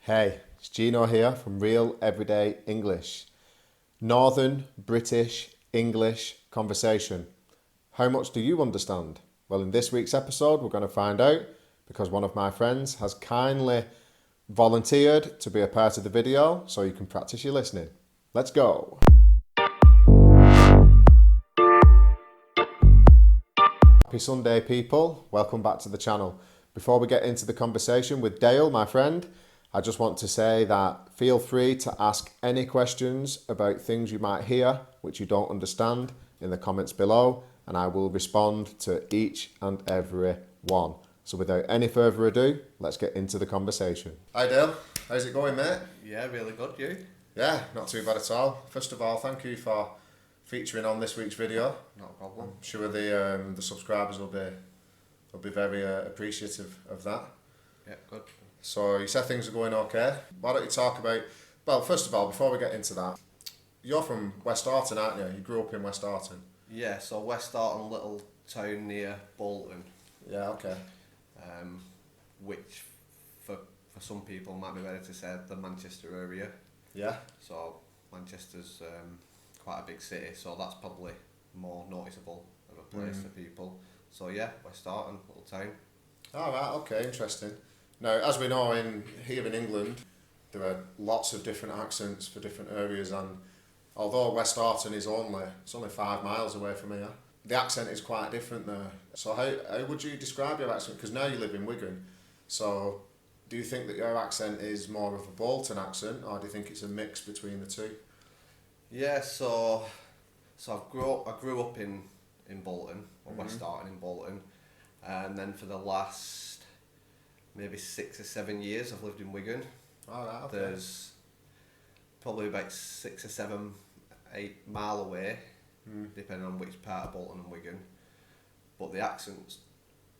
Hey, it's Gino here from Real Everyday English. Northern British English conversation. How much do you understand? Well, in this week's episode, we're going to find out because one of my friends has kindly volunteered to be a part of the video so you can practice your listening. Let's go. Happy Sunday, people. Welcome back to the channel. Before we get into the conversation with Dale, my friend, I just want to say that feel free to ask any questions about things you might hear which you don't understand in the comments below, and I will respond to each and every one. So without any further ado, let's get into the conversation. Hi Dale, how's it going, mate? Yeah, really good, you? Yeah, not too bad at all. First of all, thank you for featuring on this week's video. Not a problem. I'm sure the subscribers will be very appreciative of that. Yeah, good. So you said things are going okay. Why don't you talk about, well, first of all, before we get into that, you're from West Orton, aren't you? You grew up in West Orton. Yeah, so West Orton, little town near Bolton, Yeah, okay. which for some people might be better to say the Manchester area. Yeah. So Manchester's quite a big city, so that's probably more noticeable of a place to people. So yeah, West Orton, little town. All right, okay, interesting. Now, as we know, here in England, there are lots of different accents for different areas, and although West Orton is only 5 miles away from here, the accent is quite different there. So how would you describe your accent? Because now you live in Wigan, so do you think that your accent is more of a Bolton accent, or do you think it's a mix between the two? Yeah, so I grew up in Bolton, or West Orton in Bolton, and then for the last maybe 6 or 7 years I've lived in Wigan. All right, okay. There's probably about 6 or 7, 8 mile away, depending on which part of Bolton and Wigan, but the accents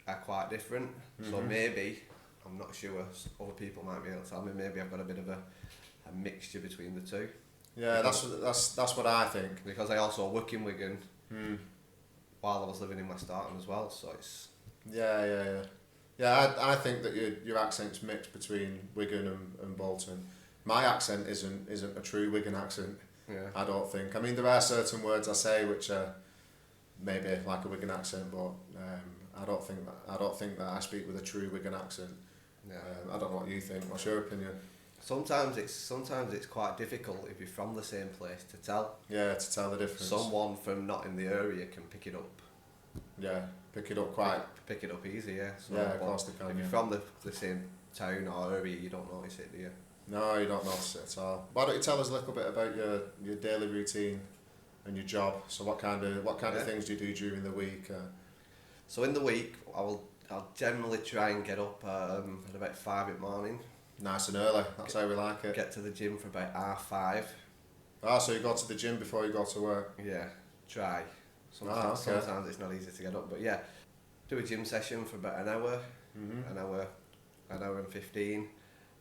are quite different. So maybe, I'm not sure, other people might be able to tell me, maybe I've got a bit of a mixture between the two. Yeah, that's what I think. Because I also work in Wigan while I was living in West Orton as well, so it's... Yeah, I think that your accent's mixed between Wigan and Bolton. My accent isn't a true Wigan accent. Yeah. I don't think. I mean, there are certain words I say which are maybe like a Wigan accent, but I don't think that I speak with a true Wigan accent. Yeah. I don't know what you think. What's your opinion? Sometimes it's quite difficult if you're from the same place to tell. Yeah, to tell the difference. Someone from not in the area can pick it up. Yeah, pick it up quite. Pick it up easy, yeah. So, yeah, of course they can. If you're from the same town or area, you don't notice it, do you? No, you don't notice it at all. Why don't you tell us a little bit about your daily routine and your job? So what kind of things do you do during the week? So in the week, I'll generally try and get up at about 5 in the morning. Nice and early. That's how we like it. Get to the gym for about 5:30. So you go to the gym before you go to work? Yeah, try. Sometimes it's not easy to get up, but yeah, do a gym session for about an hour, an hour and 15,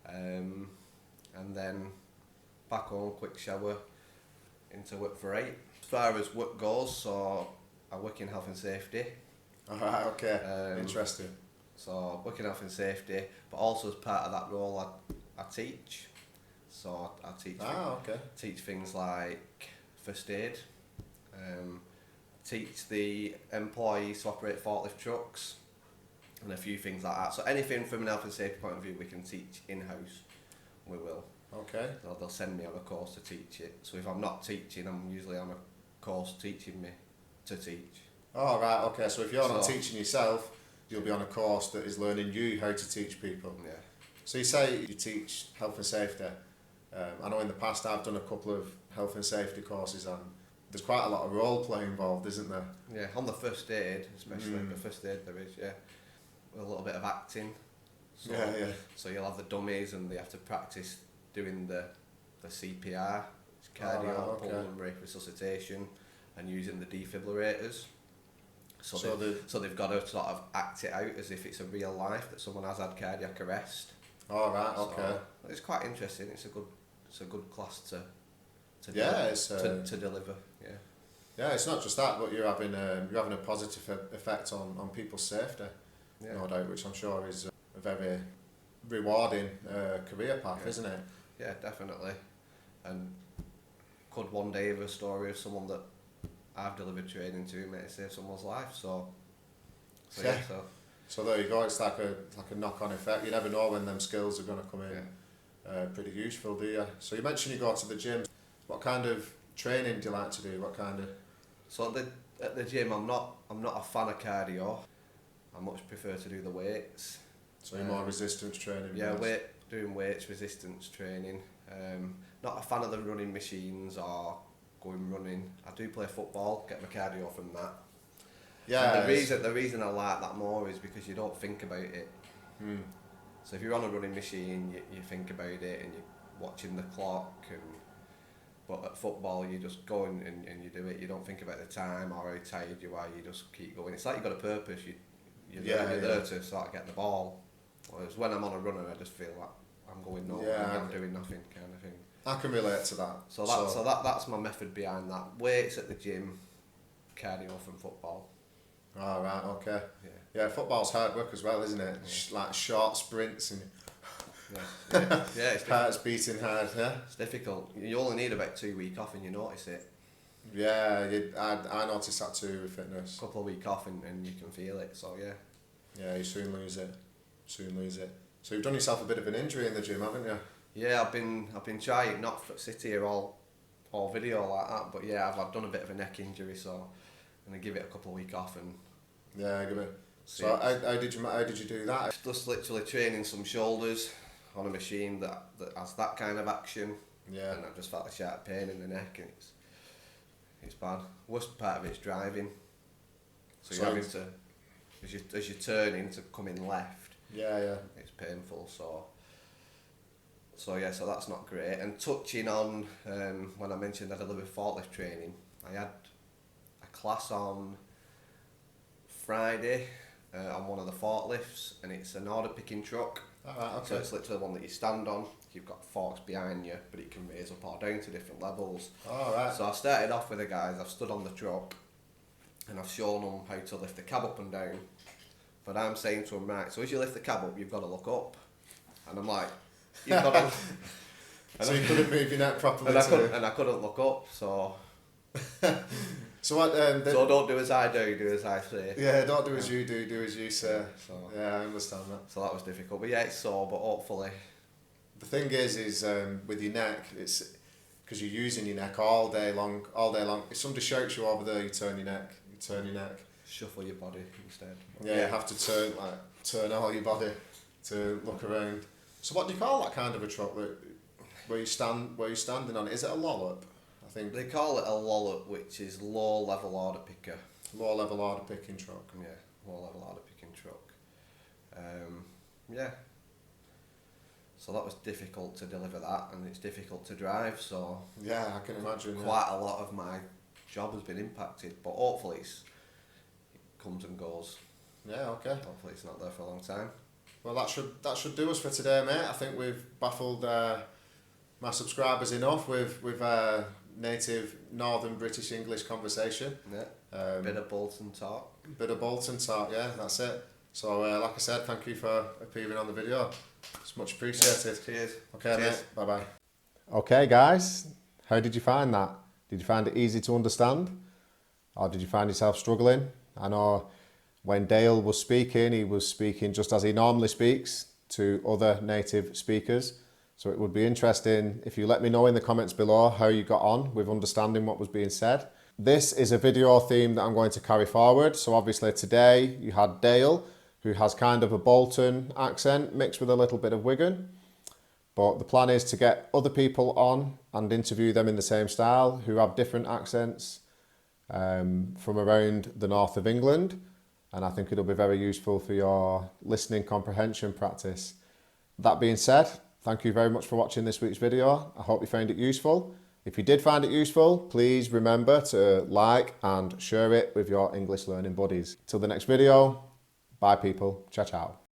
and then back home, quick shower, into work for 8. As far as work goes, so I work in health and safety. Alright, okay, interesting. So work in health and safety, but also as part of that role, I teach. So I teach things like first aid. Teach the employees to operate forklift trucks and a few things like that. So anything from an health and safety point of view we can teach in-house, we will. Okay. So they'll send me on a course to teach it. So if I'm not teaching, I'm usually on a course teaching me to teach. Oh, right, okay. So if you're not teaching yourself, you'll be on a course that is learning you how to teach people. Yeah. So you say you teach health and safety. I know in the past I've done a couple of health and safety courses, and there's quite a lot of role play involved, isn't there? Yeah, on the first aid, especially the first aid there is, yeah. With a little bit of acting. So, yeah. So you'll have the dummies and they have to practice doing the CPR, cardio, pulmonary resuscitation, and using the defibrillators. So they've got to sort of act it out as if it's a real life, that someone has had cardiac arrest. All right, okay. So it's quite interesting. It's a good class to deliver. Yeah. Yeah, it's not just that, but you're having a positive effect on people's safety, no doubt, which I'm sure is a very rewarding career path, isn't it? Yeah, definitely. And could one day have a story of someone that I've delivered training to may save someone's life. So Yeah. so So there you go. It's like a knock-on effect. You never know when them skills are going to come in. Pretty useful, do you? So you mentioned you go to the gym. What kind of training do you like to do? What kind of? So at the gym, I'm not a fan of cardio. I much prefer to do the weights. So you're more resistance training. Yeah, based? doing weights, resistance training. Not a fan of the running machines or going running. I do play football, get my cardio from that. Yeah. And the reason I like that more is because you don't think about it. So if you're on a running machine, you think about it and you're watching the clock. But at football, you just go and you do it. You don't think about the time or how tired you are. You just keep going. It's like you've got a purpose. You're there to sort of get the ball. Whereas when I'm on a runner, I just feel like I'm going nowhere. Yeah, I'm doing nothing, kind of thing. I can relate to that. So that's my method behind that. Weights at the gym, cardio from football. Oh, right, okay. Yeah. Yeah, football's hard work as well, isn't it? Like short sprints and It's heart's beating hard, yeah? It's difficult. You only need about 2 weeks off and you notice it. Yeah, I noticed that too with fitness. A couple of weeks off and you can feel it, so yeah. Yeah, you soon lose it. So you've done yourself a bit of an injury in the gym, haven't you? Yeah, I've been trying not to sit here all video like that, but yeah, I've done a bit of a neck injury, so I'm gonna give it a couple of weeks off and. Yeah, give it. So how did you do that? Just literally training some shoulders on a machine that has that kind of action. Yeah. And I just felt a sharp pain in the neck, and it's bad. Worst part of it is driving. So you're having to, as you're turning to come in left. Yeah. It's painful. So yeah, so that's not great. And touching on when I mentioned I delivered forklift training, I had a class on Friday on one of the forklifts, and it's an order picking truck. Alright, okay. So it's literally one that you stand on. You've got forks behind you, but it can raise up or down to different levels. Alright. So I started off with the guys. I've stood on the truck, and I've shown them how to lift the cab up and down. But I'm saying to them, right, so as you lift the cab up, you've got to look up. And I'm like, you've got to. So you couldn't move your neck properly. And I couldn't look up, so. So what? So don't do as I do as I say. Yeah, don't do as you do as you say. So, yeah, I understand that. So that was difficult, but yeah, it's sore, but hopefully. The thing is with your neck, it's because you're using your neck all day long. If somebody shouts you over there, you turn your neck. Shuffle your body instead. Yeah, you have to turn all your body to look around. So what do you call that kind of a truck where you're standing on? Is it a lollop? I think They call it a lollop, which is low level order picker. low level order picking truck. Yeah, low level order picking truck. Yeah. So that was difficult to deliver that, and it's difficult to drive. So Yeah, I can imagine. quite a lot of my job has been impacted, but hopefully it comes and goes. Yeah, okay. Hopefully it's not there for a long time. Well, that should do us for today, mate. I think we've baffled my subscribers enough with native Northern British English conversation. Yeah. Bit of Bolton talk. Bit of Bolton talk, yeah, that's it. So, like I said, thank you for appearing on the video. It's much appreciated. Cheers. Okay, Cheers. mate. Bye-bye. Okay, guys. How did you find that? Did you find it easy to understand? Or did you find yourself struggling? I know when Dale was speaking, he was speaking just as he normally speaks to other native speakers. So it would be interesting if you let me know in the comments below how you got on with understanding what was being said. This is a video theme that I'm going to carry forward. So obviously today you had Dale, who has kind of a Bolton accent mixed with a little bit of Wigan. But the plan is to get other people on and interview them in the same style who have different accents from around the north of England. And I think it'll be very useful for your listening comprehension practice. That being said, thank you very much for watching this week's video. I hope you found it useful. If you did find it useful, please remember to like and share it with your English learning buddies. Till the next video, bye people. Ciao, ciao.